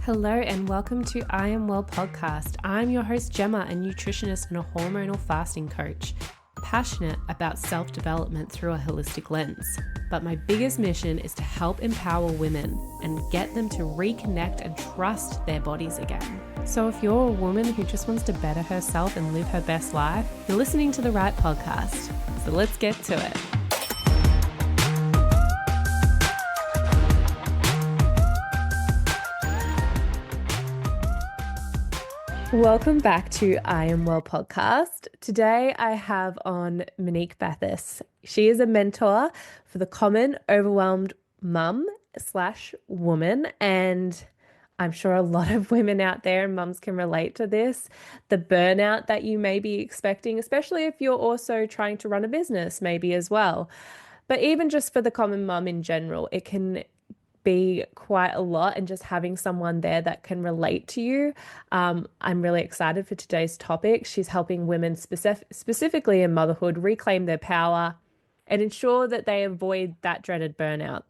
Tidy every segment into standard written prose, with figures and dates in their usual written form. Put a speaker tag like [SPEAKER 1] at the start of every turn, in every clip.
[SPEAKER 1] Hello and welcome to I Am Well podcast. I'm your host Gemma, a nutritionist and a hormonal fasting coach, passionate about self-development through a holistic lens. But my biggest mission is to help empower women and get them to reconnect and trust their bodies again. So if you're a woman who just wants to better herself and live her best life, you're listening to the right podcast. So let's get to it. Welcome back to I Am Well podcast. Today I have on Monique Bathis. She is a mentor for the common overwhelmed mum/woman, and I'm sure a lot of women out there and mums can relate to this. The burnout that you may be expecting, especially if you're also trying to run a business maybe as well. But even just for the common mum in general, it can be quite a lot, and just having someone there that can relate to you. I'm really excited for today's topic. She's helping women specifically in motherhood reclaim their power and ensure that they avoid that dreaded burnout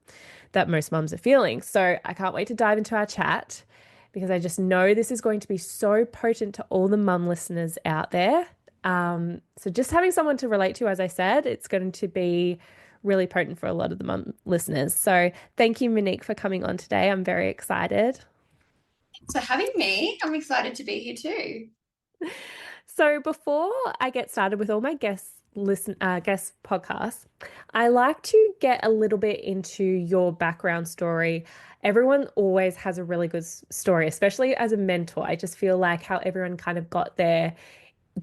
[SPEAKER 1] that most mums are feeling. So I can't wait to dive into our chat because I just know this is going to be so potent to all the mum listeners out there. So just having someone to relate to, as I said, it's going to be really potent for a lot of the mum listeners. So thank you, Monique, for coming on today. I'm very excited.
[SPEAKER 2] Thanks for having me. I'm excited to be here too.
[SPEAKER 1] So before I get started with all my guest podcasts, I like to get a little bit into your background story. Everyone always has a really good story, especially as a mentor. I just feel like how everyone kind of got their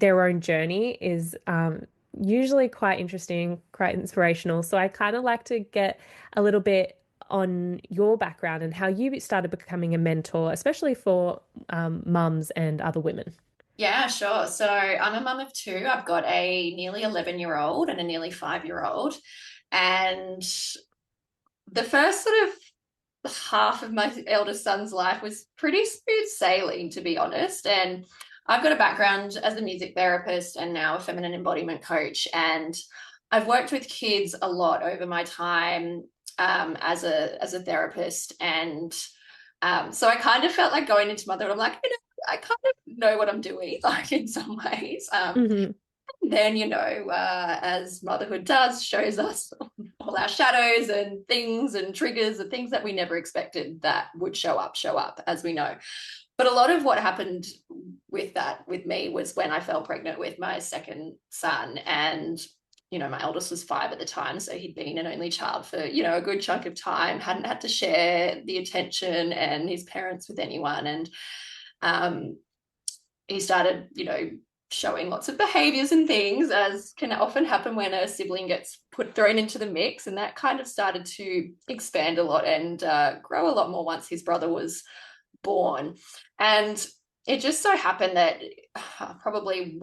[SPEAKER 1] own journey is usually quite interesting, quite inspirational. So I kind of like to get a little bit on your background and how you started becoming a mentor, especially for mums and other women.
[SPEAKER 2] Yeah, sure. So I'm a mum of two. I've got a nearly 11-year-old and a nearly 5-year-old. And the first sort of half of my eldest son's life was pretty smooth sailing, to be honest. And I've got a background as a music therapist and now a feminine embodiment coach. And I've worked with kids a lot over my time as a therapist. And so I kind of felt like going into motherhood, I'm like, I kind of know what I'm doing, like in some ways.
[SPEAKER 1] Mm-hmm.
[SPEAKER 2] Then, as motherhood does, shows us all our shadows and things and triggers and things that we never expected that would show up, as we know. But a lot of what happened with me was when I fell pregnant with my second son. And, my eldest was 5 at the time. So he'd been an only child for, a good chunk of time, hadn't had to share the attention and his parents with anyone. And he started, showing lots of behaviors and things, as can often happen when a sibling gets thrown into the mix. And that kind of started to expand a lot and grow a lot more once his brother was born. And it just so happened that probably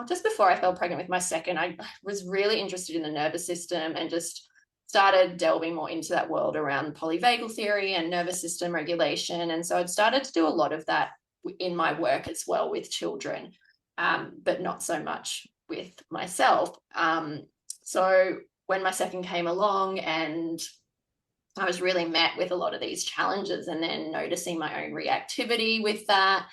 [SPEAKER 2] just before I fell pregnant with my second, I was really interested in the nervous system and just started delving more into that world around polyvagal theory and nervous system regulation. And so I'd started to do a lot of that in my work as well with children, but not so much with myself. So when my second came along, and I was really met with a lot of these challenges, and then noticing my own reactivity with that,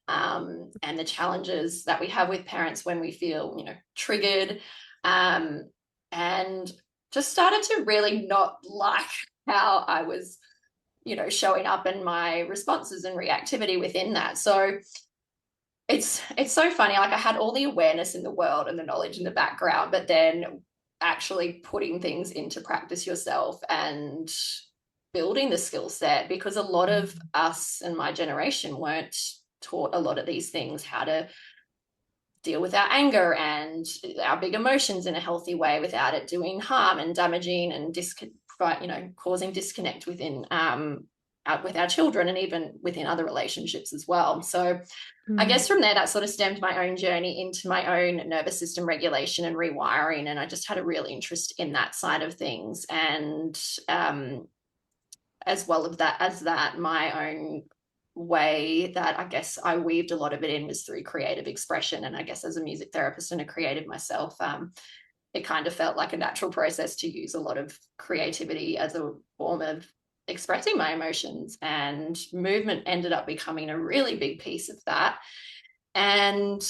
[SPEAKER 2] and the challenges that we have with parents when we feel, triggered, and just started to really not like how I was, showing up and my responses and reactivity within that. So it's so funny. Like, I had all the awareness in the world and the knowledge in the background, but then actually putting things into practice yourself and building the skill set, because a lot of us and my generation weren't taught a lot of these things, how to deal with our anger and our big emotions in a healthy way without it doing harm and damaging and causing disconnect within with our children and even within other relationships as well. So I guess from there, that sort of stemmed my own journey into my own nervous system regulation and rewiring. And I just had a real interest in that side of things. And as well as that, my own way that I guess I weaved a lot of it in was through creative expression. And I guess as a music therapist and a creative myself, it kind of felt like a natural process to use a lot of creativity as a form of expressing my emotions, and movement ended up becoming a really big piece of that. And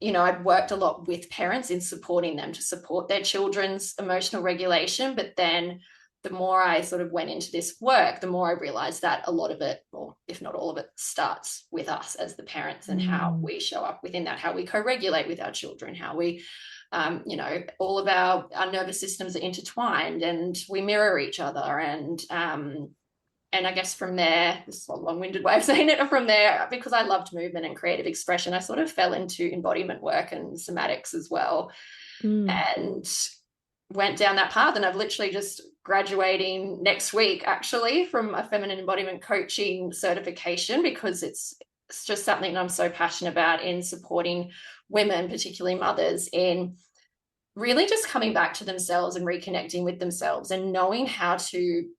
[SPEAKER 2] I'd worked a lot with parents in supporting them to support their children's emotional regulation. But then the more I sort of went into this work, the more I realized that a lot of it, or if not all of it, starts with us as the parents and how
[SPEAKER 1] Mm.
[SPEAKER 2] we show up within that, how we co-regulate with our children, how we, all of our nervous systems are intertwined and we mirror each other. And I guess from there, this is a long-winded way of saying it, from there, because I loved movement and creative expression, I sort of fell into embodiment work and somatics as well,
[SPEAKER 1] Mm.
[SPEAKER 2] and went down that path. And I've literally just graduating next week, actually, from a feminine embodiment coaching certification, because it's just something I'm so passionate about in supporting women, particularly mothers, in really just coming back to themselves and reconnecting with themselves and knowing how to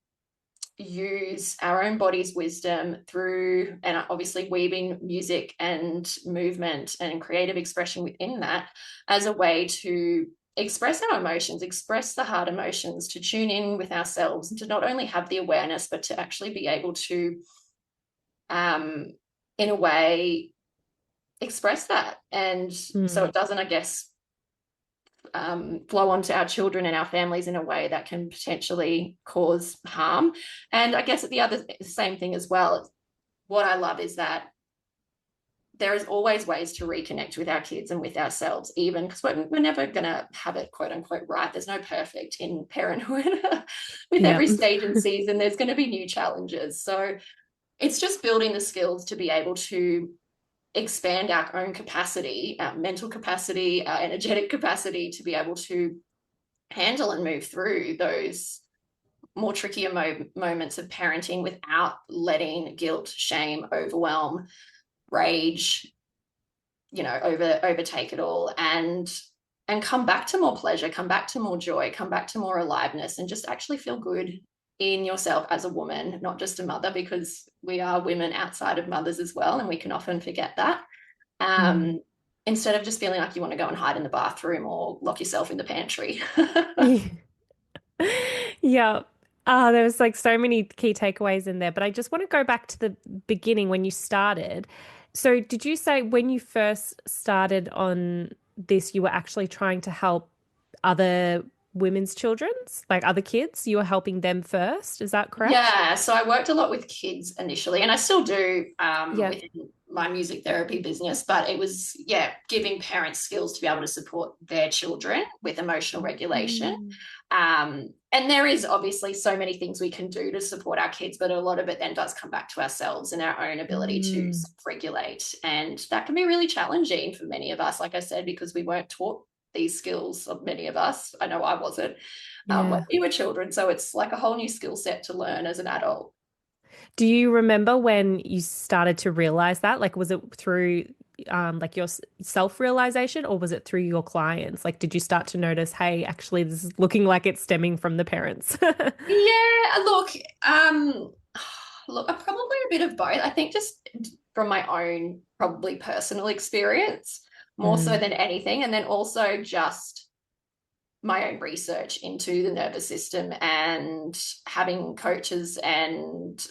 [SPEAKER 2] use our own body's wisdom through, and obviously weaving music and movement and creative expression within that as a way to express our emotions, express the hard emotions, to tune in with ourselves and to not only have the awareness, but to actually be able to, um, in a way, express that. And so
[SPEAKER 1] Mm.
[SPEAKER 2] it doesn't, I guess, flow onto our children and our families in a way that can potentially cause harm. And I guess the same thing as well, what I love is that there is always ways to reconnect with our kids and with ourselves, even because we're never going to have it quote unquote right. There's no perfect in parenthood. With
[SPEAKER 1] Yeah.
[SPEAKER 2] every stage and season, there's going to be new challenges. So it's just building the skills to be able to expand our own capacity, our mental capacity, our energetic capacity, to be able to handle and move through those more trickier moments of parenting without letting guilt, shame, overwhelm, rage, overtake it all, and come back to more pleasure, come back to more joy, come back to more aliveness, and just actually feel good in yourself as a woman, not just a mother, because we are women outside of mothers as well, and we can often forget that.
[SPEAKER 1] Mm.
[SPEAKER 2] um, Instead of just feeling like you want to go and hide in the bathroom or lock yourself in the pantry.
[SPEAKER 1] Yeah. There was like so many key takeaways in there, but I just want to go back to the beginning when you started. So, did you say when you first started on this, you were actually trying to help other women's children's, like other kids? You were helping them first. Is that correct?
[SPEAKER 2] Yeah, so I worked a lot with kids initially, and I still do,
[SPEAKER 1] Yeah.
[SPEAKER 2] within my music therapy business. But it was, yeah, giving parents skills to be able to support their children with emotional regulation.
[SPEAKER 1] Mm.
[SPEAKER 2] And there is obviously so many things we can do to support our kids, but a lot of it then does come back to ourselves and our own ability to
[SPEAKER 1] Mm.
[SPEAKER 2] regulate. And that can be really challenging for many of us, like I said, because we weren't taught these skills, of many of us. I know I wasn't, when
[SPEAKER 1] Yeah.
[SPEAKER 2] we were children. So it's like a whole new skill set to learn as an adult.
[SPEAKER 1] Do you remember when you started to realize that? Like, was it through like your self-realization or was it through your clients? Like, did you start to notice, hey, actually, this is looking like it's stemming from the parents?
[SPEAKER 2] Yeah, um, probably a bit of both. I think just from my own probably personal experience, more so
[SPEAKER 1] Mm.
[SPEAKER 2] than anything, and then also just my own research into the nervous system and having coaches and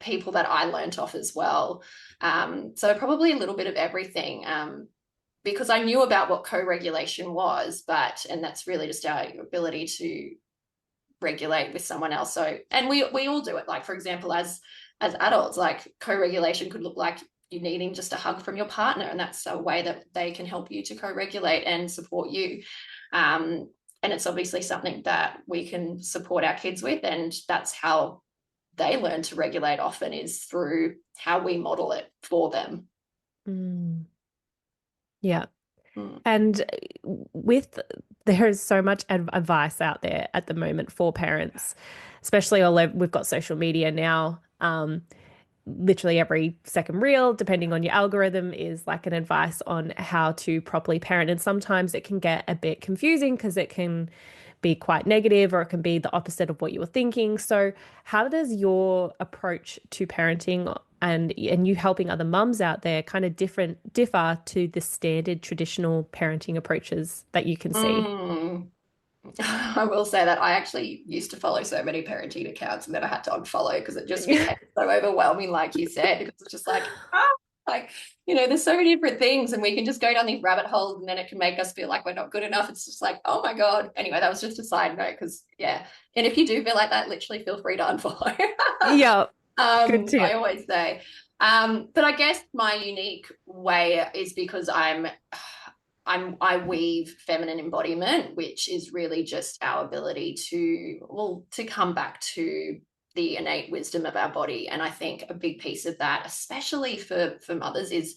[SPEAKER 2] people that I learnt off as well. So probably a little bit of everything. Because I knew about what co-regulation was, and that's really just our ability to regulate with someone else. So, and we all do it. Like, for example, as adults, like co-regulation could look like you needing just a hug from your partner, and that's a way that they can help you to co-regulate and support you. And it's obviously something that we can support our kids with, and that's how they learn to regulate often, is through how we model it for them.
[SPEAKER 1] Mm. Yeah.
[SPEAKER 2] Mm.
[SPEAKER 1] And with there is so much advice out there at the moment for parents, especially all over, we've got social media now. Literally every second reel, depending on your algorithm, is like an advice on how to properly parent. And sometimes it can get a bit confusing because it can be quite negative or it can be the opposite of what you were thinking. So, how does your approach to parenting and you helping other mums out there kind of differ to the standard traditional parenting approaches that you can see?
[SPEAKER 2] Mm. I will say that I actually used to follow so many parenting accounts and then I had to unfollow because it just became so overwhelming, like you said, because it's just like, like, there's so many different things and we can just go down these rabbit holes and then it can make us feel like we're not good enough. It's just like, oh my God. Anyway, that was just a side note because, yeah. And if you do feel like that, literally feel free to unfollow.
[SPEAKER 1] Yeah, good
[SPEAKER 2] I
[SPEAKER 1] tip.
[SPEAKER 2] always say. But I guess my unique way is because I weave feminine embodiment, which is really just our ability to come back to the innate wisdom of our body. And I think a big piece of that, especially for mothers, is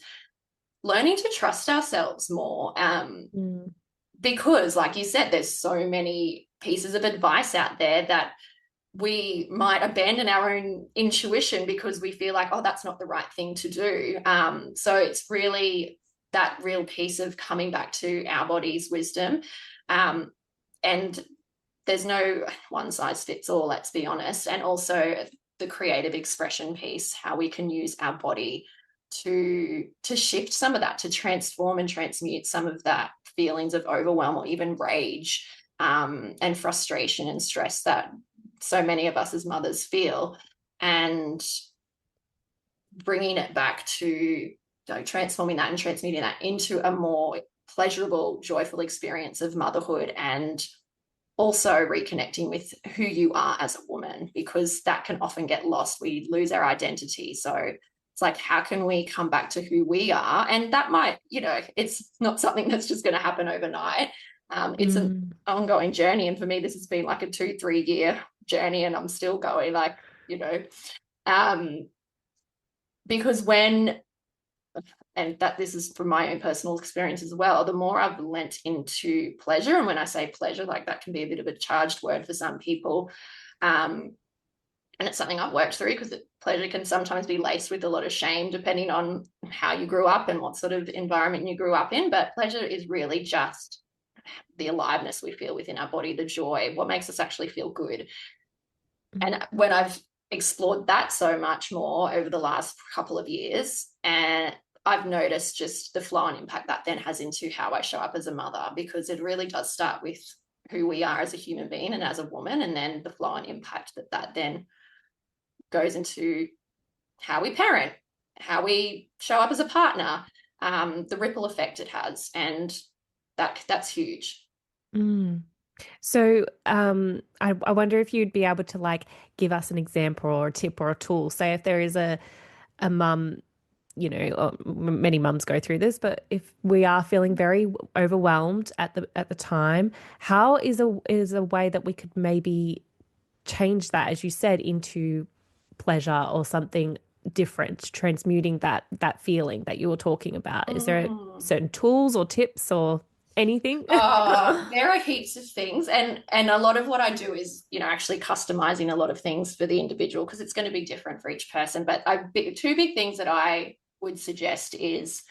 [SPEAKER 2] learning to trust ourselves more.
[SPEAKER 1] Mm,
[SPEAKER 2] Because, like you said, there's so many pieces of advice out there that we might abandon our own intuition because we feel like, oh, that's not the right thing to do. So it's really that real piece of coming back to our body's wisdom. Um, and there's no one size fits all, let's be honest. And also the creative expression piece, how we can use our body to shift some of that, to transform and transmute some of that feelings of overwhelm or even rage, and frustration and stress that so many of us as mothers feel, and bringing it back to transforming that and transmuting that into a more pleasurable, joyful experience of motherhood, and also reconnecting with who you are as a woman, because that can often get lost. We lose our identity. So it's like, how can we come back to who we are? And that might, it's not something that's just going to happen overnight. It's an
[SPEAKER 1] mm,
[SPEAKER 2] ongoing journey. And for me, this has been like a 2-3 year journey, and I'm still going, like, um, because and that this is from my own personal experience as well, the more I've lent into pleasure, and when I say pleasure, like that can be a bit of a charged word for some people, and it's something I've worked through because pleasure can sometimes be laced with a lot of shame depending on how you grew up and what sort of environment you grew up in. But pleasure is really just the aliveness we feel within our body, the joy, what makes us actually feel good. And when I've explored that so much more over the last couple of years, and I've noticed just the flow and impact that then has into how I show up as a mother, because it really does start with who we are as a human being and as a woman, and then the flow and impact that then goes into how we parent, how we show up as a partner, the ripple effect it has, and that's huge.
[SPEAKER 1] mm. So, I wonder if you'd be able to like give us an example or a tip or a tool. Say if there is a mum, many mums go through this, but if we are feeling very overwhelmed at the time, how is a way that we could maybe change that, as you said, into pleasure or something different, transmuting that feeling that you were talking about? Is there
[SPEAKER 2] Mm.
[SPEAKER 1] certain tools or tips or anything?
[SPEAKER 2] There are heaps of things, and a lot of what I do is, actually customizing a lot of things for the individual because it's going to be different for each person. But two big things that I would suggest is,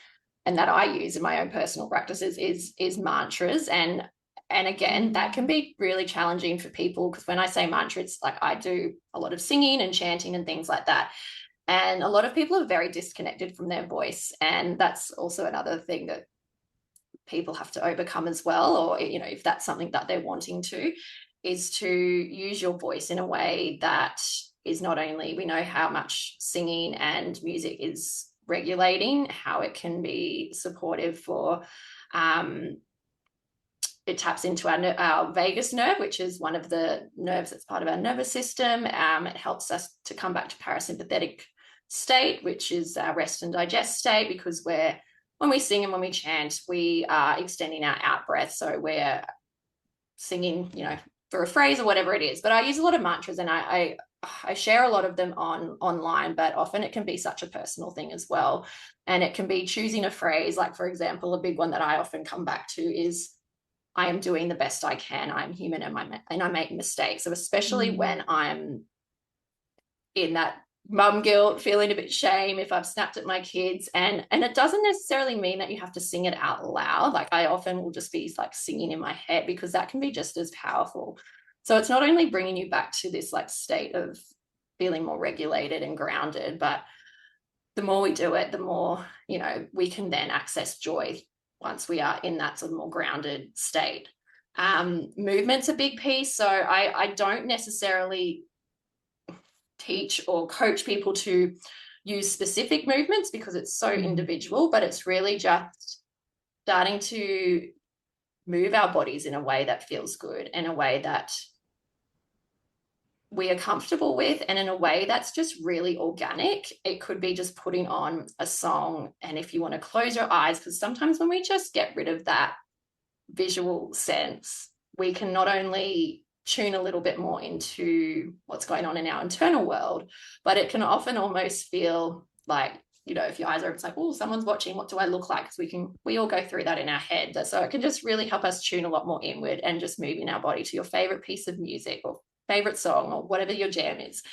[SPEAKER 2] and that I use in my own personal practices, is mantras. And again, that can be really challenging for people because when I say mantra, it's like I do a lot of singing and chanting and things like that. And a lot of people are very disconnected from their voice, and that's also another thing that people have to overcome as well, or if that's something that they're wanting to, is to use your voice in a way that is not only, we know how much singing and music is regulating, how it can be supportive for, it taps into our vagus nerve, which is one of the nerves that's part of our nervous system. It helps us to come back to parasympathetic state, which is our rest and digest state, because when we sing and when we chant, we are extending our out breath. So we're singing, for a phrase or whatever it is. But I use a lot of mantras, and I share a lot of them online, but often it can be such a personal thing as well. And it can be choosing a phrase. Like, for example, a big one that I often come back to is, I am doing the best I can. I'm human, and I make mistakes. So especially
[SPEAKER 1] Mm,
[SPEAKER 2] when I'm in that mum guilt, feeling a bit shame if I've snapped at my kids, and it doesn't necessarily mean that you have to sing it out loud. Like, I often will just be like singing in my head, because that can be just as powerful. So it's not only bringing you back to this like state of feeling more regulated and grounded, but the more we do it, the more, we can then access joy once we are in that sort of more grounded state. Movement's a big piece. So I don't necessarily teach or coach people to use specific movements because it's so
[SPEAKER 1] Mm.
[SPEAKER 2] individual, but it's really just starting to move our bodies in a way that feels good, in a way that we are comfortable with, and in a way that's just really organic. It could be just putting on a song, and if you want to close your eyes, because sometimes when we just get rid of that visual sense, we can not only tune a little bit more into what's going on in our internal world, but it can often almost feel like, if your eyes are, it's like, oh, someone's watching, what do I look like? Because we all go through that in our head. So it can just really help us tune a lot more inward and just move in our body to your favorite piece of music or favorite song or whatever your jam is,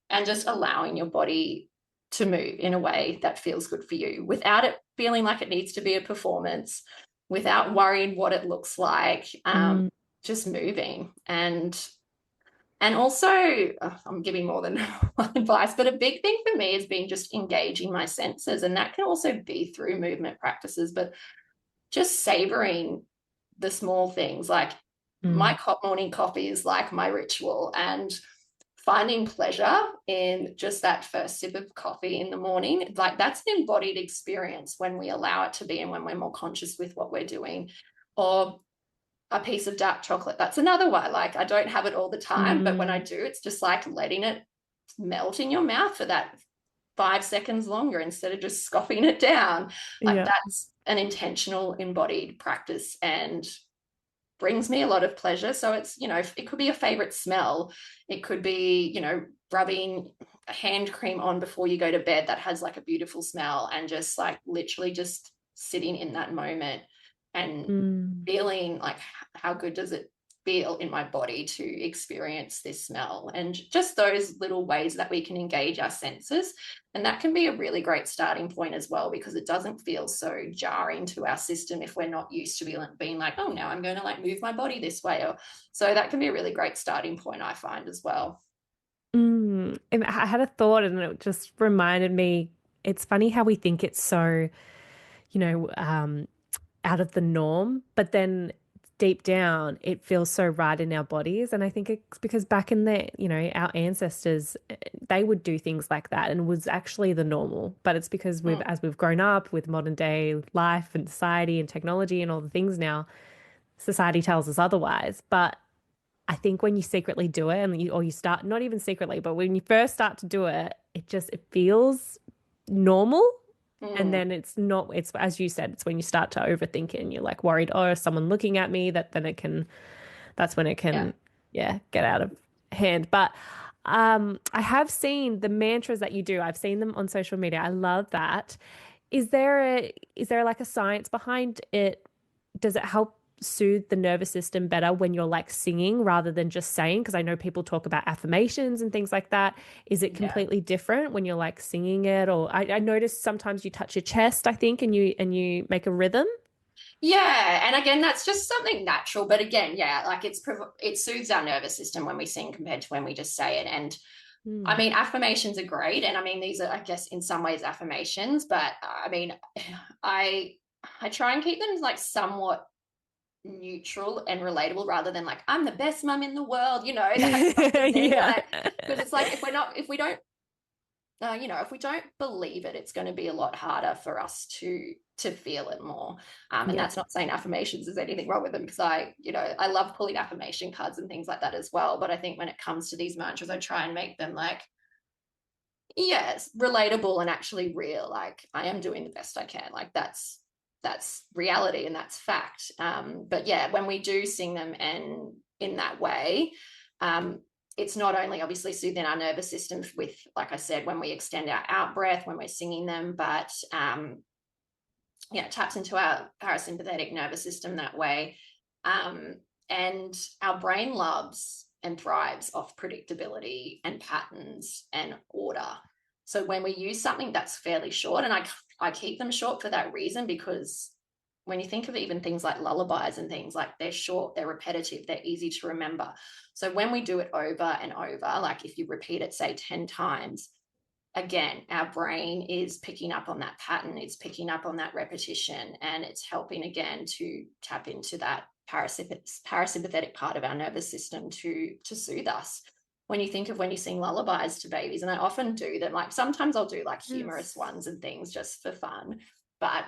[SPEAKER 2] and just allowing your body to move in a way that feels good for you without it feeling like it needs to be a performance, without worrying what it looks like.
[SPEAKER 1] Mm.
[SPEAKER 2] Just moving. And also, I'm giving more than one advice, but a big thing for me has been just engaging my senses, and that can also be through movement practices, but just savoring the small things. Like
[SPEAKER 1] Mm.
[SPEAKER 2] my morning coffee is like my ritual, and finding pleasure in just that first sip of coffee in the morning, like that's an embodied experience when we allow it to be, and when we're more conscious with what we're doing. Or a piece of dark chocolate, that's another one. Like I don't have it all the time, but when I
[SPEAKER 1] Mm.
[SPEAKER 2] do, it's just like letting it melt in your mouth for that 5 seconds longer instead of just scoffing it down. Like
[SPEAKER 1] Yeah.
[SPEAKER 2] that's an intentional embodied practice, and brings me a lot of pleasure. So it's, it could be a favorite smell. It could be, rubbing a hand cream on before you go to bed that has like a beautiful smell, and just like literally just sitting in that moment and
[SPEAKER 1] Mm.
[SPEAKER 2] feeling like, how good does it feel in my body to experience this smell, and just those little ways that we can engage our senses. And that can be a really great starting point as well, because it doesn't feel so jarring to our system if we're not used to being like, oh, now I'm going to like move my body this way. Or so that can be a really great starting point, I find, as well.
[SPEAKER 1] Mm. And I had a thought and it just reminded me, it's funny how we think it's so, you know, out of the norm, but then deep down it feels so right in our bodies. And I think it's because back in our ancestors, they would do things like that and it was actually the normal. But it's because
[SPEAKER 2] Mm,
[SPEAKER 1] as we've grown up with modern day life and society and technology and all the things now, society tells us otherwise. But I think when you secretly do it or you start, not even secretly, but when you first start to do it, it feels normal. And
[SPEAKER 2] mm,
[SPEAKER 1] then it's not, it's as you said, it's when you start to overthink it and you're like worried, oh, is someone looking at me? That's when it
[SPEAKER 2] yeah.
[SPEAKER 1] can, yeah, get out of hand. But I have seen the mantras that you do. I've seen them on social media. I love that. Is there like a science behind it? Does it help soothe the nervous system better when you're like singing rather than just saying? Because I know people talk about affirmations and things like that. Is it
[SPEAKER 2] Yeah.
[SPEAKER 1] completely different when you're like singing it? Or I notice sometimes you touch your chest, I think, and you make a rhythm.
[SPEAKER 2] Yeah, and again, that's just something natural. But again, yeah, like it soothes our nervous system when we sing compared to when we just say it. And I
[SPEAKER 1] Mm.
[SPEAKER 2] mean, affirmations are great, and I mean, these are, I guess, in some ways affirmations. But I mean, I I try and keep them like somewhat neutral and relatable, rather than like, I'm the best mum in the world, that kind of thing.
[SPEAKER 1] Yeah.
[SPEAKER 2] Like, because it's like, if we don't believe it, it's going to be a lot harder for us to feel it more. And
[SPEAKER 1] Yeah.
[SPEAKER 2] that's not saying affirmations there's anything wrong with them, because I love pulling affirmation cards and things like that as well. But I think when it comes to these mantras, I try and make them like, yes, relatable and actually real. Like, I am doing the best I can. Like that's reality and that's fact. But yeah, when we do sing them and in that way, um, it's not only obviously soothing our nervous system with, like I said, when we extend our out breath when we're singing them, but yeah, it taps into our parasympathetic nervous system that way. Um, and our brain loves and thrives off predictability and patterns and order. So when we use something that's fairly short, and I keep them short for that reason, because when you think of even things like lullabies and things, like they're short, they're repetitive, they're easy to remember. So when we do it over and over, like if you repeat it, say 10 times, again, our brain is picking up on that pattern, it's picking up on that repetition, and it's helping again to tap into that parasympathetic part of our nervous system to soothe us. When you think of when you sing lullabies to babies, and I often do them, like sometimes I'll do like humorous
[SPEAKER 1] Yes.
[SPEAKER 2] ones and things just for fun, but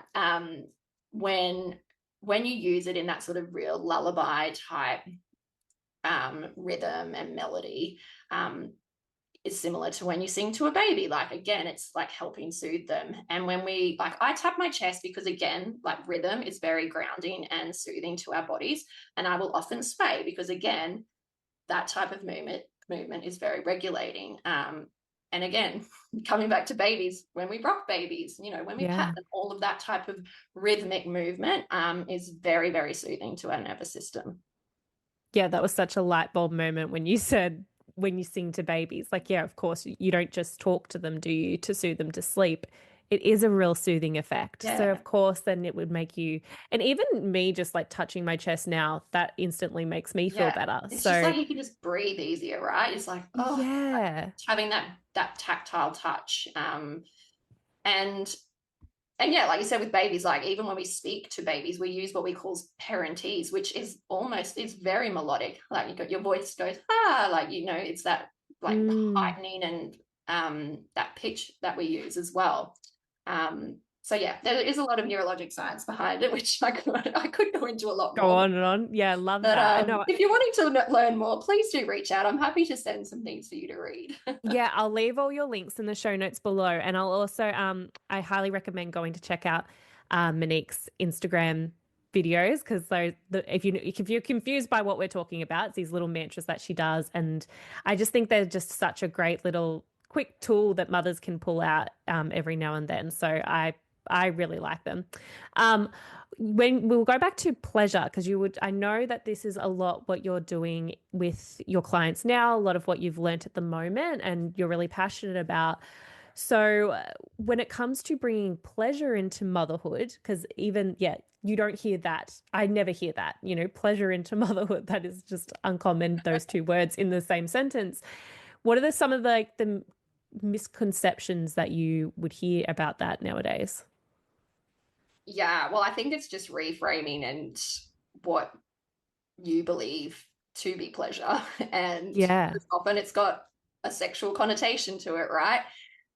[SPEAKER 2] when when you use it in that sort of real lullaby type rhythm and melody, is similar to when you sing to a baby. Like, again, it's like helping soothe them. And when we, like, I tap my chest because, again, like rhythm is very grounding and soothing to our bodies. And I will often sway because, again, that type of movement is very regulating. And again, coming back to babies, when we rock babies, you know, when we pat
[SPEAKER 1] Yeah.
[SPEAKER 2] them, all of that type of rhythmic movement is very, very soothing to our nervous system.
[SPEAKER 1] Yeah, that was such a light bulb moment when you said when you sing to babies. Like, yeah, of course, you don't just talk to them, do you, to soothe them to sleep. It is a real soothing effect. So,
[SPEAKER 2] Yeah.
[SPEAKER 1] of course, then it would make you, and even me just like touching my chest now, that instantly makes me feel
[SPEAKER 2] Yeah.
[SPEAKER 1] better.
[SPEAKER 2] It's just
[SPEAKER 1] So,
[SPEAKER 2] like you can just breathe easier, right? It's like, oh,
[SPEAKER 1] yeah.
[SPEAKER 2] having that tactile touch. And and yeah, like you said with babies, like even when we speak to babies, we use what we call parentese, which is almost, it's very melodic. Like you got your voice goes like, you know, it's that like
[SPEAKER 1] Mm.
[SPEAKER 2] heightening and that pitch that we use as well. So yeah, there is a lot of neurologic science behind it, which I could go into a lot
[SPEAKER 1] Go
[SPEAKER 2] more.
[SPEAKER 1] on and on. Yeah, love
[SPEAKER 2] But
[SPEAKER 1] that. I know.
[SPEAKER 2] if you're wanting to learn more, please do reach out. I'm happy to send some things for you to read.
[SPEAKER 1] Yeah, I'll leave all your links in the show notes below, and I'll also I highly recommend going to check out Monique's Instagram videos because if you're confused by what we're talking about, it's these little mantras that she does, and I just think they're just such a great little quick tool that mothers can pull out every now and then. So I really like them. Um, when we'll go back to pleasure, because I know that this is a lot what you're doing with your clients now, a lot of what you've learnt at the moment, and you're really passionate about. So, when it comes to bringing pleasure into motherhood, because even, yeah, you don't hear that. I never hear that, pleasure into motherhood. That is just uncommon, those two words in the same sentence. What are some of the misconceptions that you would hear about that nowadays?
[SPEAKER 2] Yeah, well, I think it's just reframing and what you believe to be pleasure. And
[SPEAKER 1] Yeah.
[SPEAKER 2] often it's got a sexual connotation to it, right?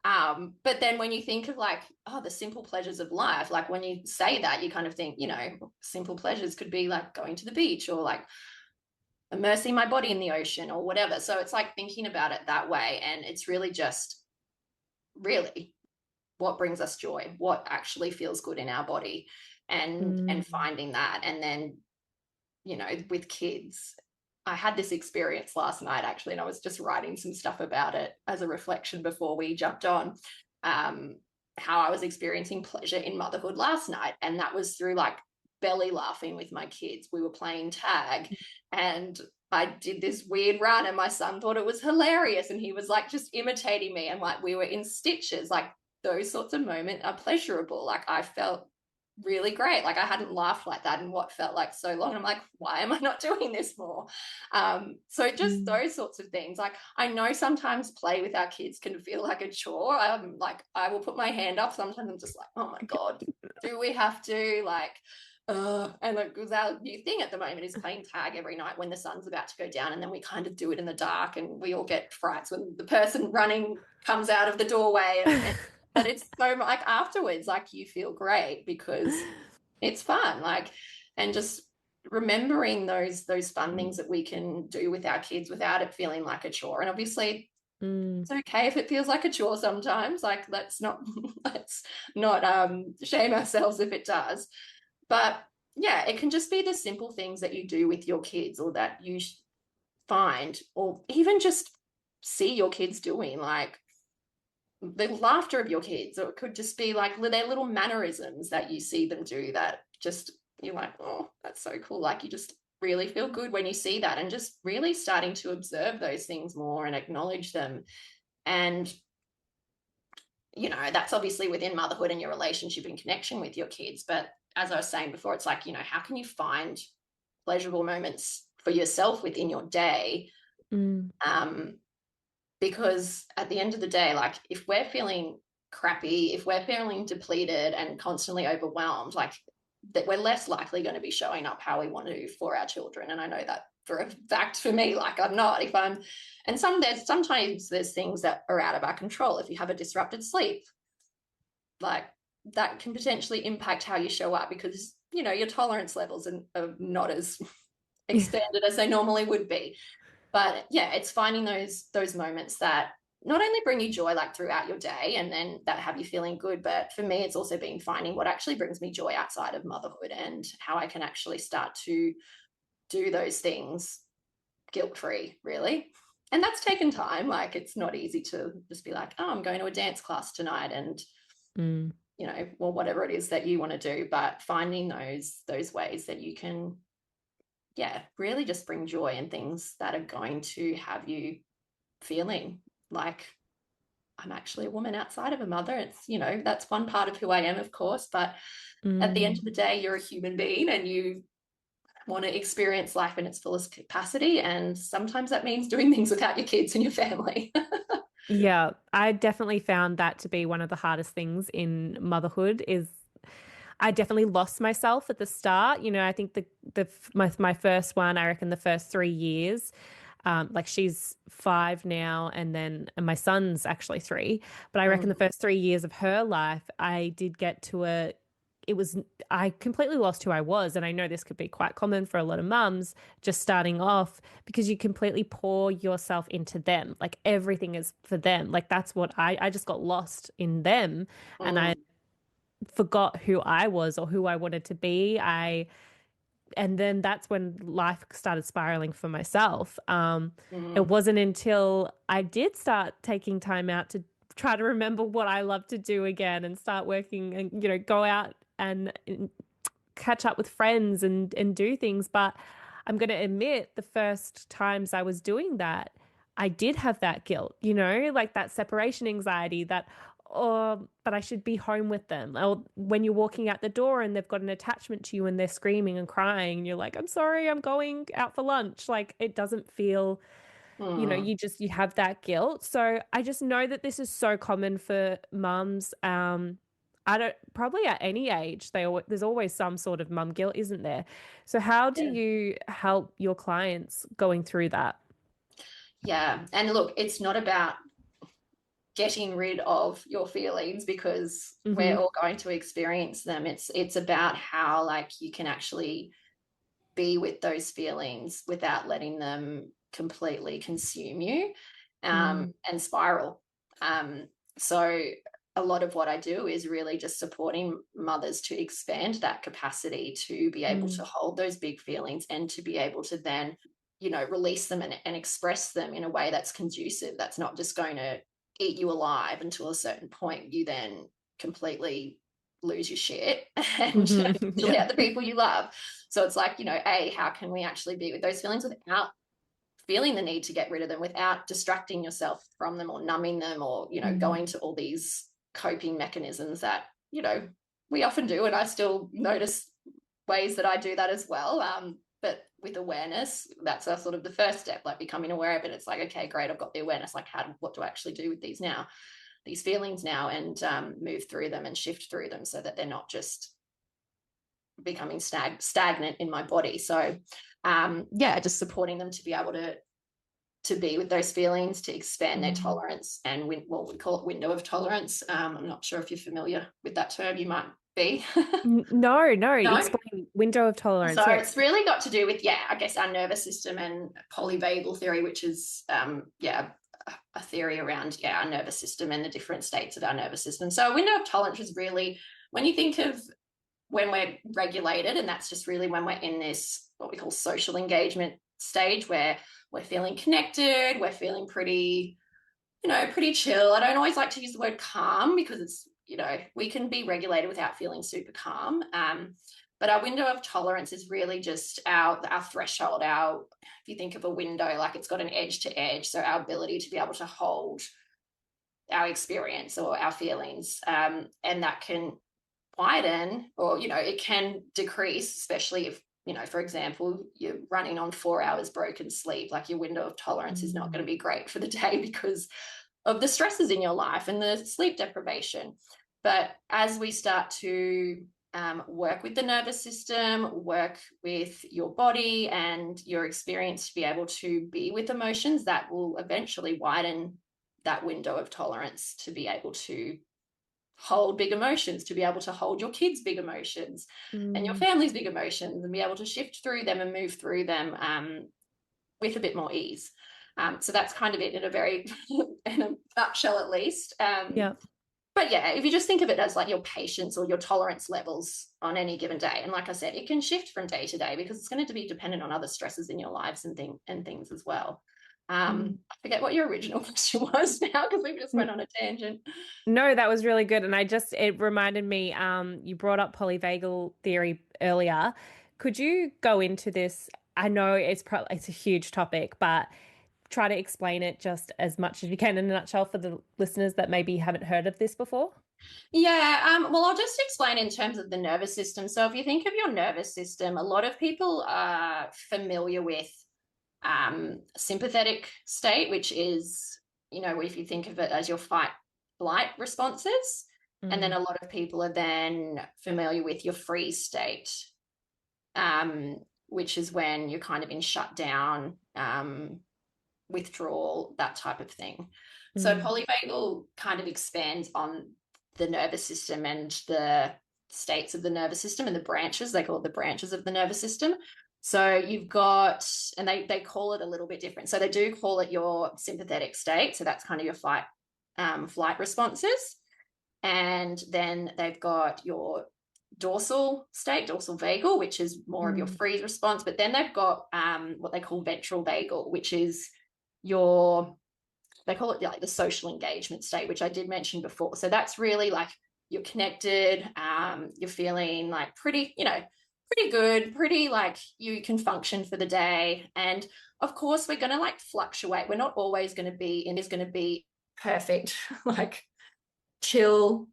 [SPEAKER 2] But then when you think of like, oh, the simple pleasures of life, like when you say that, you kind of think, you know, simple pleasures could be like going to the beach or like immersing my body in the ocean or whatever. So it's like thinking about it that way. And it's really just really what brings us joy, what actually feels good in our body and
[SPEAKER 1] Mm.
[SPEAKER 2] finding that. And then, you know, with kids, I had this experience last night actually, and I was just writing some stuff about it as a reflection before we jumped on. Um, how I was experiencing pleasure in motherhood last night. And that was through like belly laughing with my kids. We were playing tag and I did this weird run, and my son thought it was hilarious. And he was like just imitating me. And like we were in stitches. Like those sorts of moments are pleasurable. Like I felt really great. Like I hadn't laughed like that in what felt like so long. I'm like, why am I not doing this more? So just
[SPEAKER 1] Mm.
[SPEAKER 2] those sorts of things. Like I know sometimes play with our kids can feel like a chore. Like I will put my hand up. Sometimes I'm just like, oh my God, do we have to like and like because our new thing at the moment is playing tag every night when the sun's about to go down, and then we kind of do it in the dark, and we all get frights when the person running comes out of the doorway, and but it's so like afterwards, like you feel great because it's fun, like, and just remembering those fun things that we can do with our kids without it feeling like a chore. And obviously,
[SPEAKER 1] Mm.
[SPEAKER 2] it's okay if it feels like a chore sometimes. Like let's not shame ourselves if it does. But yeah, it can just be the simple things that you do with your kids or that you find, or even just see your kids doing, like the laughter of your kids, or it could just be like their little mannerisms that you see them do that just you're like, oh, that's so cool. Like you just really feel good when you see that, and just really starting to observe those things more and acknowledge them. And you know, that's obviously within motherhood and your relationship and connection with your kids. But as I was saying before, it's like, you know, how can you find pleasurable moments for yourself within your day?
[SPEAKER 1] Mm.
[SPEAKER 2] Um, because at the end of the day, like if we're feeling crappy, if we're feeling depleted and constantly overwhelmed, like that we're less likely going to be showing up how we want to for our children. And I know that for a fact for me, like I'm not, if I'm, and sometimes there's things that are out of our control. If you have a disrupted sleep, like that can potentially impact how you show up because, you know, your tolerance levels are not as expanded as they normally would be. But yeah, it's finding those moments that not only bring you joy like throughout your day and then that have you feeling good, but for me, it's also been finding what actually brings me joy outside of motherhood and how I can actually start to do those things guilt-free, really. And that's taken time. Like it's not easy to just be like, oh, I'm going to a dance class tonight and
[SPEAKER 1] Mm.
[SPEAKER 2] you know, well, whatever it is that you want to do, but finding those ways that you can, yeah, really just bring joy and things that are going to have you feeling like I'm actually a woman outside of a mother. It's, you know, that's one part of who I am, of course, but at the end
[SPEAKER 1] Mm.
[SPEAKER 2] of the day, you're a human being and you want to experience life in its fullest capacity. And sometimes that means doing things without your kids and your family.
[SPEAKER 1] Yeah, I definitely found that to be one of the hardest things in motherhood is I definitely lost myself at the start. You know, I think my first one, I reckon the first 3 years, like she's 5 now, and my son's actually 3. But I reckon the
[SPEAKER 2] Mm,
[SPEAKER 1] first 3 years of her life, I did get to it was, I completely lost who I was. And I know this could be quite common for a lot of mums just starting off because you completely pour yourself into them. Like everything is for them. Like that's what I just got lost in them. And I
[SPEAKER 2] mm,
[SPEAKER 1] forgot who I was or who I wanted to be. And then that's when life started spiraling for myself. It
[SPEAKER 2] mm,
[SPEAKER 1] wasn't until I did start taking time out to try to remember what I love to do again and start working and, you know, go out and catch up with friends and do things. But I'm going to admit the first times I was doing that, I did have that guilt, you know, like that separation anxiety that, oh, but I should be home with them. Or when you're walking out the door and they've got an attachment to you and they're screaming and crying, and you're like, I'm sorry, I'm going out for lunch. Like it doesn't feel, you know,
[SPEAKER 2] mm.
[SPEAKER 1] you have that guilt. So I just know that this is so common for mums. I don't probably at any age there's always some sort of mum guilt, isn't there? So how do
[SPEAKER 2] Yeah.
[SPEAKER 1] you help your clients going through that?
[SPEAKER 2] Yeah. And look, it's not about getting rid of your feelings because we're
[SPEAKER 1] Hmm.
[SPEAKER 2] all going to experience them. It's about how like you can actually be with those feelings without letting them completely consume you
[SPEAKER 1] Mm.
[SPEAKER 2] and spiral. Um, so a lot of what I do is really just supporting mothers to expand that capacity to be able to
[SPEAKER 1] Mm.
[SPEAKER 2] hold those big feelings and to be able to then, you know, release them and express them in a way that's conducive, that's not just going to eat you alive until a certain point you then completely lose your shit and
[SPEAKER 1] Hmm.
[SPEAKER 2] delete
[SPEAKER 1] Yeah.
[SPEAKER 2] out the people you love. So it's like, you know, how can we actually be with those feelings without feeling the need to get rid of them, without distracting yourself from them or numbing them or, you know,
[SPEAKER 1] Mm.
[SPEAKER 2] going to all these coping mechanisms that, you know, we often do. And I still notice ways that I do that as well. But with awareness, that's a sort of the first step, like becoming aware of it. It's like, okay, great, I've got the awareness. Like, what do I actually do with these now, these feelings now, and move through them and shift through them so that they're not just becoming stagnant in my body. So yeah, just supporting them to be able to be with those feelings, to expand their
[SPEAKER 1] Mm.
[SPEAKER 2] tolerance and well, we call it window of tolerance. I'm not sure if you're familiar with that term. You might be.
[SPEAKER 1] No, no,
[SPEAKER 2] No.
[SPEAKER 1] explain window of
[SPEAKER 2] So
[SPEAKER 1] tolerance. Yeah.
[SPEAKER 2] it's really got to do with, yeah, I guess our nervous system and polyvagal theory, which is yeah, a theory around, yeah, our nervous system and the different states of our nervous system. So a window of tolerance is really when you think of when we're regulated, and that's just really when we're in this what we call social engagement stage where we're feeling connected, we're feeling pretty, you know, pretty chill. I don't always like to use the word calm because it's, you know, we can be regulated without feeling super calm. But our window of tolerance is really just our threshold. Our, if you think of a window, like it's got an edge to edge, so our ability to be able to hold our experience or our feelings, and that can widen, or you know, it can decrease, especially if, you know, for example, you're running on 4 hours broken sleep. Like your window of tolerance is not going
[SPEAKER 1] Mm.
[SPEAKER 2] to be great for the day because of the stresses in your life and the sleep deprivation. But as we start to work with the nervous system, work with your body and your experience to be able to be with emotions, that will eventually widen that window of tolerance to be able to hold big emotions, to be able to hold your kids' big emotions and your
[SPEAKER 1] Mm.
[SPEAKER 2] family's big emotions and be able to shift through them and move through them with a bit more ease. So that's kind of it in a very, in a nutshell at least.
[SPEAKER 1] Yeah.
[SPEAKER 2] But yeah, if you just think of it as like your patience or your tolerance levels on any given day, and like I said, it can shift from day to day because it's going to be dependent on other stresses in your lives and things as well.
[SPEAKER 1] Mm.
[SPEAKER 2] I forget what your original question was now because we just went
[SPEAKER 1] N-
[SPEAKER 2] on a tangent.
[SPEAKER 1] No, that was really good. And it reminded me, you brought up polyvagal theory earlier. Could you go into this? I know it's a huge topic, but try to explain it just as much as you can in a nutshell for the listeners that maybe haven't heard of this before.
[SPEAKER 2] Yeah, well, I'll just explain in terms of the nervous system. So, if you think of your nervous system, a lot of people are familiar with sympathetic state, which is, if you think of it as your fight flight responses. And then
[SPEAKER 1] Mm.
[SPEAKER 2] a lot of people are then familiar with your freeze state, which is when you're kind of in shutdown, withdrawal, that type of thing. So
[SPEAKER 1] Mm.
[SPEAKER 2] polyvagal kind of expands on the nervous system and the states of the nervous system and the branches. They call it the branches of the nervous system. So you've got, and they call it a little bit different. So they do call it your sympathetic state. So that's kind of your flight responses. And then they've got your dorsal state, dorsal vagal, which is more of your
[SPEAKER 1] Mm.
[SPEAKER 2] freeze response. But then they've got what they call ventral vagal, which is your, they call it like the social engagement state, which I did mention before. So that's really like you're connected, you're feeling like pretty good, pretty like you can function for the day. And of course, we're going to like fluctuate. We're not always going to be, and is going to be perfect, like chill,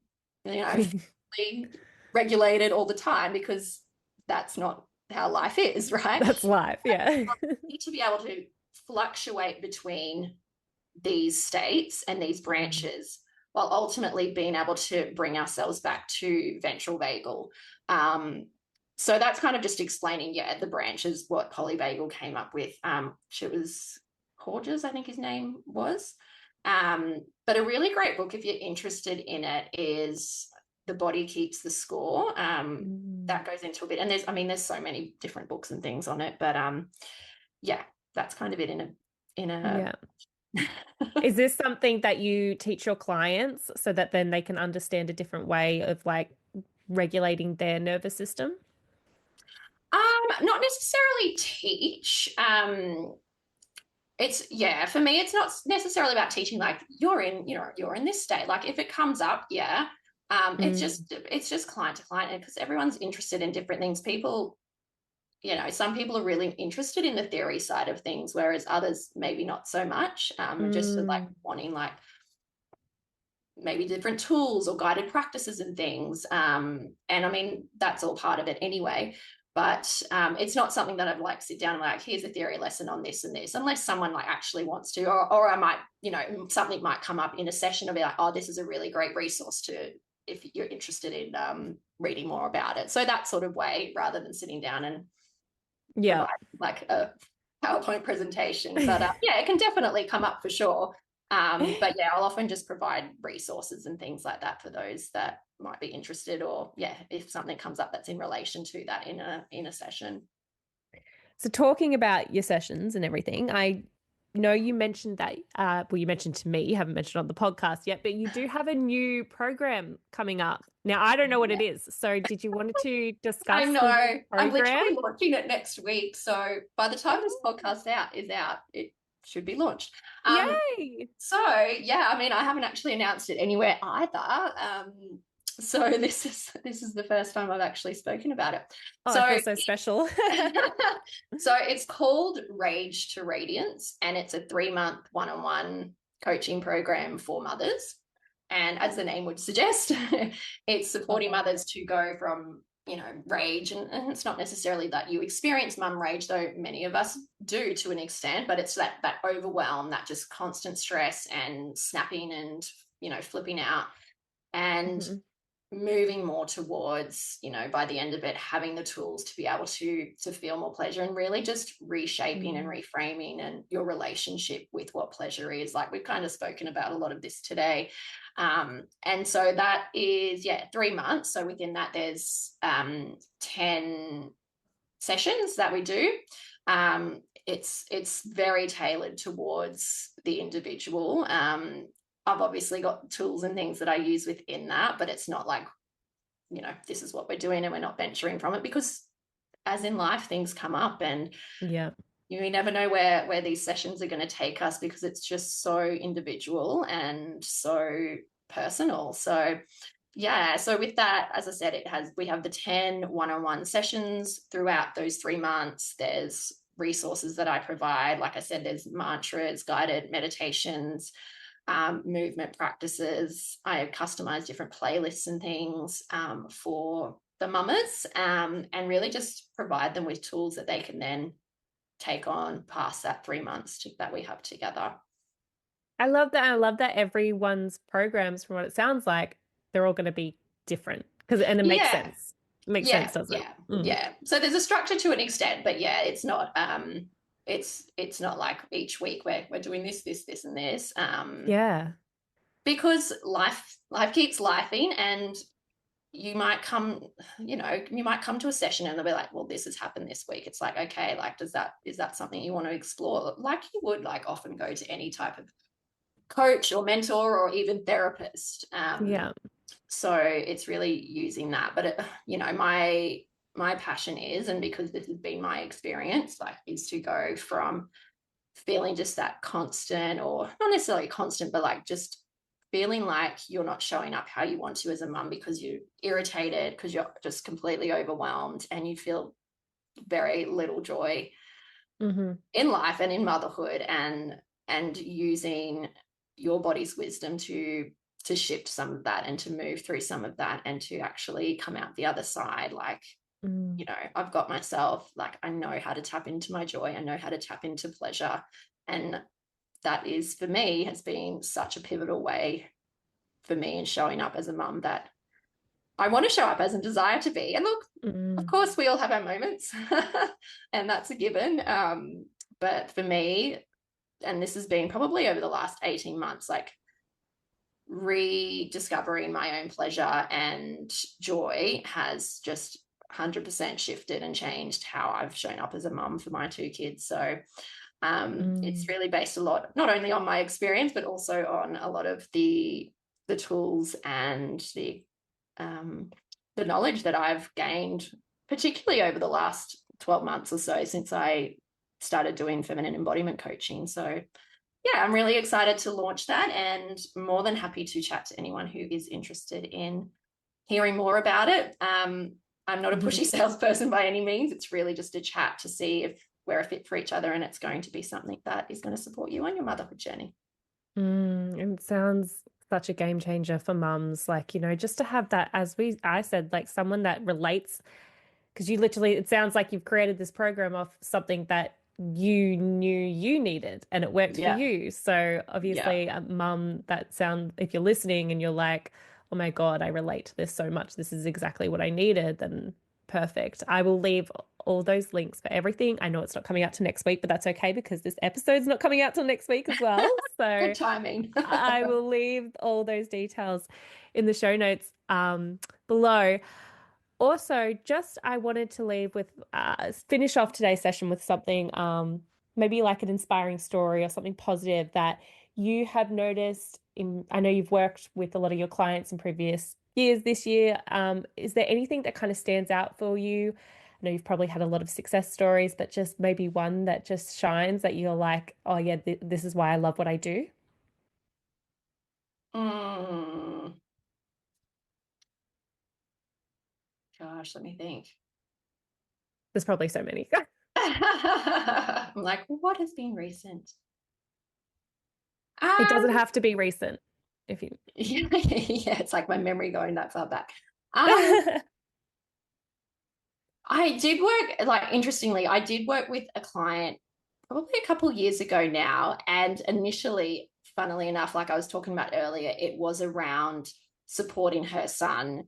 [SPEAKER 2] fully regulated all the time because that's not how life is, right?
[SPEAKER 1] That's life. Yeah.
[SPEAKER 2] We need to be able to fluctuate between these states and these
[SPEAKER 1] Mm.
[SPEAKER 2] branches while ultimately being able to bring ourselves back to ventral vagal. So that's kind of just explaining, yeah, the branches, what polyvagal came up with. It was Horges, I think his name was. But a really great book, if you're interested in it, is The Body Keeps the Score.
[SPEAKER 1] Mm.
[SPEAKER 2] That goes into a bit, and there's so many different books and things on it, but yeah, that's kind of it in a
[SPEAKER 1] Yeah. Is this something that you teach your clients so that then they can understand a different way of like regulating their nervous system?
[SPEAKER 2] Not necessarily teach. It's yeah, for me, it's not necessarily about teaching. Like you're in this state. Like if it comes up, yeah.
[SPEAKER 1] Mm.
[SPEAKER 2] It's just client to client because everyone's interested in different things. People, some people are really interested in the theory side of things, whereas others maybe not so much. Just like
[SPEAKER 1] Mm.
[SPEAKER 2] wanting like maybe different tools or guided practices and things. And I mean, that's all part of it anyway. But it's not something that I'd like sit down and like, here's a theory lesson on this and this, unless someone like actually wants to, or I might, something might come up in a session and be like, oh, this is a really great resource to, if you're interested in reading more about it. So that sort of way, rather than sitting down and
[SPEAKER 1] Yeah.
[SPEAKER 2] provide like a PowerPoint presentation. But yeah, it can definitely come up for sure. But yeah, I'll often just provide resources and things like that for those that might be interested, or yeah, if something comes up that's in relation to that in a session.
[SPEAKER 1] So talking about your sessions and everything, I know you mentioned that, well, you mentioned to me, you haven't mentioned on the podcast yet, but you do have a new program coming up. Now, I don't know what it
[SPEAKER 2] Yeah.
[SPEAKER 1] is. So did you want to
[SPEAKER 2] I
[SPEAKER 1] discuss the new
[SPEAKER 2] know. I'm
[SPEAKER 1] program?
[SPEAKER 2] literally launching it next week. So by the time this
[SPEAKER 1] Oh,
[SPEAKER 2] podcast is out, it should be launched.
[SPEAKER 1] yay.
[SPEAKER 2] So yeah, I mean, I haven't actually announced it anywhere either. So this is the first time I've actually spoken about it.
[SPEAKER 1] Oh, I
[SPEAKER 2] So
[SPEAKER 1] feel so special.
[SPEAKER 2] so it's called Rage to Radiance, and it's a 3-month one-on-one coaching program for mothers. And as the name would suggest, it's
[SPEAKER 1] Love
[SPEAKER 2] supporting
[SPEAKER 1] that.
[SPEAKER 2] mothers to go from rage, and it's not necessarily that you experience mum rage, though many of us do to an extent, but it's that overwhelm, that just constant stress and snapping and flipping out. And
[SPEAKER 1] Mhm.
[SPEAKER 2] moving more towards, by the end of it, having the tools to be able to feel more pleasure, and really just reshaping and
[SPEAKER 1] Mm.
[SPEAKER 2] reframing and your relationship with what pleasure is. Like, we've kind of spoken about a lot of this today. And so that is, 3 months. So within that, there's 10 sessions that we do. It's very tailored towards the individual. I've obviously got tools and things that I use within that, but it's not like, this is what we're doing and we're not venturing from it, because as in life, things come up, and
[SPEAKER 1] Yeah.
[SPEAKER 2] you never know where these sessions are going to take us, because it's just so individual and so personal. So yeah, so with that, as I said, we have the 10 one-on-one sessions throughout those 3 months. There's resources that I provide. Like I said, there's mantras, guided meditations, movement practices. I have customized different playlists and things for the mamas, and really just provide them with tools that they can then take on past that 3 months that we have together.
[SPEAKER 1] I love that. I love that everyone's programs, from what it sounds like, they're all going to be different and it makes
[SPEAKER 2] Yeah,
[SPEAKER 1] sense. It makes sense,
[SPEAKER 2] yeah,
[SPEAKER 1] doesn't it?
[SPEAKER 2] yeah,
[SPEAKER 1] Mm.
[SPEAKER 2] yeah. So there's a structure to an extent, but yeah, it's not it's not like each week we're doing this and this.
[SPEAKER 1] Yeah.
[SPEAKER 2] Because life keeps lifing, and you might come, you might come to a session and they'll be like, well, this has happened this week. It's like, okay, like, is that something you want to explore? Like you would like often go to any type of coach or mentor or even therapist.
[SPEAKER 1] Yeah.
[SPEAKER 2] So it's really using that. But my passion is, and because this has been my experience, like, is to go from feeling just that constant, or not necessarily constant, but like just feeling like you're not showing up how you want to as a mum, because you're irritated, because you're just completely overwhelmed, and you feel very little joy
[SPEAKER 1] Hmm.
[SPEAKER 2] in life and in motherhood, and using your body's wisdom to shift some of that and to move through some of that and to actually come out the other side. Like,
[SPEAKER 1] Mm.
[SPEAKER 2] I've got myself, like, I know how to tap into my joy, I know how to tap into pleasure, and that is, for me, has been such a pivotal way for me in showing up as a mum that I want to show up as and desire to be. And look, of
[SPEAKER 1] Mm.
[SPEAKER 2] course, we all have our moments, and that's a given. But for me, and this has been probably over the last 18 months, like rediscovering my own pleasure and joy has just 100% shifted and changed how I've shown up as a mum for my two kids. So it's
[SPEAKER 1] Mm.
[SPEAKER 2] really based a lot, not only on my experience, but also on a lot of the tools and um, the knowledge that I've gained, particularly over the last 12 months or so since I started doing feminine embodiment coaching. So yeah, I'm really excited to launch that, and more than happy to chat to anyone who is interested in hearing more about it. I'm not a pushy salesperson by any means. It's really just a chat to see if we're a fit for each other, and it's going to be something that is going to support you on your motherhood journey.
[SPEAKER 1] And it sounds such a game changer for mums. Like, just to have that, I said, like someone that relates, because you literally, it sounds like you've created this program of something that you knew you needed and it worked for
[SPEAKER 2] Yeah,
[SPEAKER 1] you. So
[SPEAKER 2] yeah.
[SPEAKER 1] obviously, a mum if you're listening and you're like, oh my God, I relate to this so much. This is exactly what I needed, then perfect. I will leave all those links for everything. I know it's not coming out to next week, but that's okay because this episode's not coming out till next week as well.
[SPEAKER 2] Good
[SPEAKER 1] So
[SPEAKER 2] timing.
[SPEAKER 1] I will leave all those details in the show notes below. Also, just I wanted to leave with finish off today's session with something, maybe like an inspiring story or something positive that you have noticed I know you've worked with a lot of your clients in previous years this year. Is there anything that kind of stands out for you? I know you've probably had a lot of success stories, but just maybe one that just shines that you're like, oh yeah, this is why I love what I do.
[SPEAKER 2] Mm, gosh, let me think.
[SPEAKER 1] There's probably so many.
[SPEAKER 2] I'm like, what has been recent?
[SPEAKER 1] It doesn't
[SPEAKER 2] Um,
[SPEAKER 1] have to be recent if you.
[SPEAKER 2] yeah, yeah, it's like my memory going that far back. Um, I did work, like, interestingly, I did work with a client probably a couple of years ago now. And initially, funnily enough, like I was talking about earlier, it was around supporting her son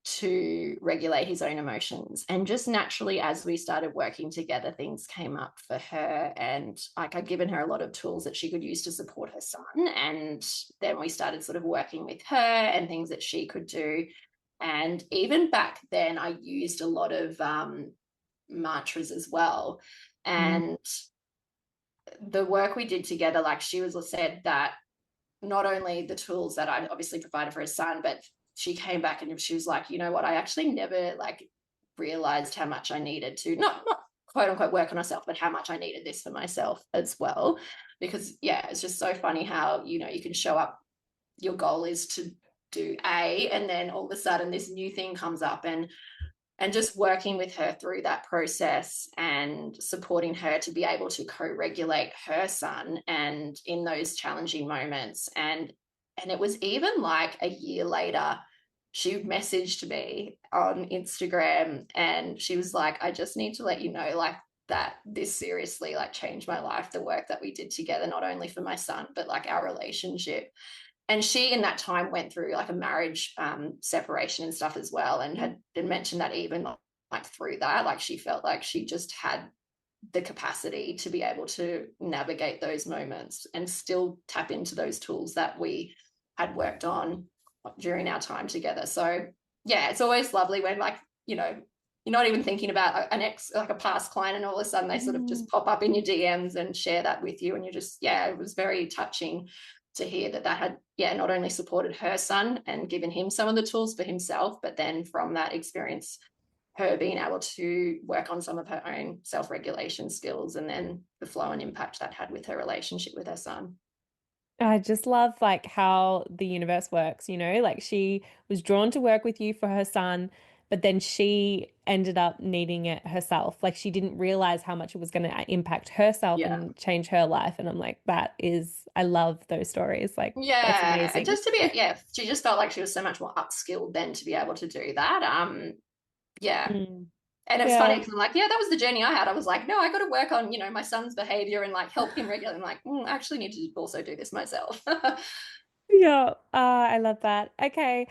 [SPEAKER 2] to regulate his own emotions. And just naturally, as we started working together, things came up for her. And like I'd given her a lot of tools that she could use to support her son. And then we started sort of working with her and things that she could do. And even back then, I used a lot of mantras as well.
[SPEAKER 1] Mm.
[SPEAKER 2] And the work we did together, like she was said that not only the tools that I obviously provided for his son, but she came back and she was like, you know what, I actually never like realized how much I needed to not quote unquote work on myself, but how much I needed this for myself as well. Because yeah, it's just so funny how, you know, you can show up, your goal is to do A, and then all of a sudden this new thing comes up, and just working with her through that process and supporting her to be able to co-regulate her son and in those challenging moments. And it was even like a year later, she messaged me on Instagram and she was like, I just need to let you know, like, that this seriously like changed my life, the work that we did together, not only for my son but like our relationship. And she in that time went through like a marriage separation and stuff as well, and had mentioned that even like through that, like she felt like she just had the capacity to be able to navigate those moments and still tap into those tools that we had worked on during our time together. So yeah, it's always lovely when, like, you know, you're not even thinking about an ex, like a past client, and all of a sudden they sort of just
[SPEAKER 1] Mm.
[SPEAKER 2] pop up in your DMs and share that with you, and you're just, yeah, it was very touching to hear that that had, yeah, not only supported her son and given him some of the tools for himself, but then from that experience, her being able to work on some of her own self-regulation skills, and then the flow and impact that had with her relationship with her son.
[SPEAKER 1] I just love like how the universe works, you know, like she was drawn to work with you for her son, but then she ended up needing it herself. Like she didn't realize how much it was going to impact herself
[SPEAKER 2] Yeah.
[SPEAKER 1] and change her life. And I'm like, I love those stories. Like that's
[SPEAKER 2] Yeah.
[SPEAKER 1] amazing.
[SPEAKER 2] Just to be, yeah, she just felt like she was so much more upskilled then to be able to do that. Yeah.
[SPEAKER 1] Mm.
[SPEAKER 2] And it's funny
[SPEAKER 1] Yeah.
[SPEAKER 2] because I'm like, yeah, that was the journey I had. I was like, no, I got to work on, you know, my son's behavior and like help him regulate. I'm like, I actually need to also do this myself.
[SPEAKER 1] Yeah, I love that. Okay.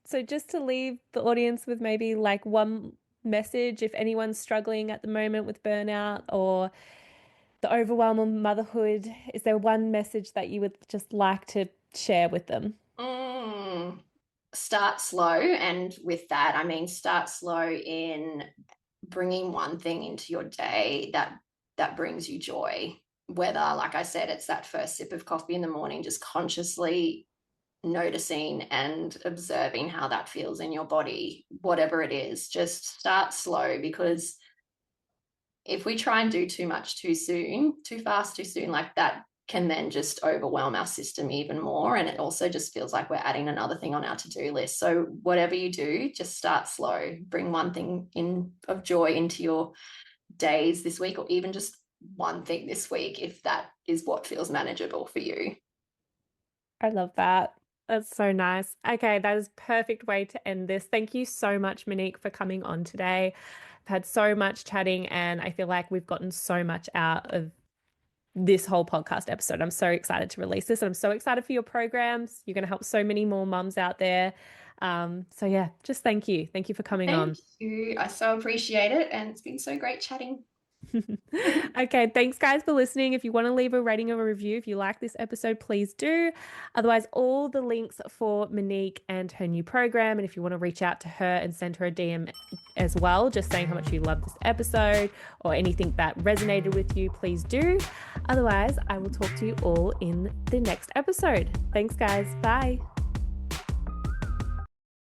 [SPEAKER 1] So just to leave the audience with maybe like one message, if anyone's struggling at the moment with burnout or the overwhelm of motherhood, is there one message that you would just like to share with them?
[SPEAKER 2] Mm, start slow. And with that, I mean, start slow in bringing one thing into your day that brings you joy. Whether, like I said, it's that first sip of coffee in the morning, just consciously noticing and observing how that feels in your body, whatever it is, just start slow. Because if we try and do too much too soon, too fast, too soon, like that can then just overwhelm our system even more. And it also just feels like we're adding another thing on our to-do list. So whatever you do, just start slow. Bring one thing in of joy into your days this week, or even just one thing this week, if that is what feels manageable for you.
[SPEAKER 1] I love that. That's so nice. Okay, that is perfect way to end this. Thank you so much, Monique, for coming on today. I've had so much chatting and I feel like we've gotten so much out of this whole podcast episode. I'm so excited to release this and I'm so excited for your programs. You're going to help so many more mums out there. So yeah, just thank you. Thank you for coming
[SPEAKER 2] Thank
[SPEAKER 1] on.
[SPEAKER 2] you. I so appreciate it. And it's been so great chatting.
[SPEAKER 1] Okay, thanks guys for listening. If you want to leave a rating or a review, if you like this episode, please do. Otherwise, all the links for Monique and her new program, and if you want to reach out to her and send her a DM as well, just saying how much you love this episode or anything that resonated with you, please do. Otherwise, I will talk to you all in the next episode. Thanks, guys. Bye.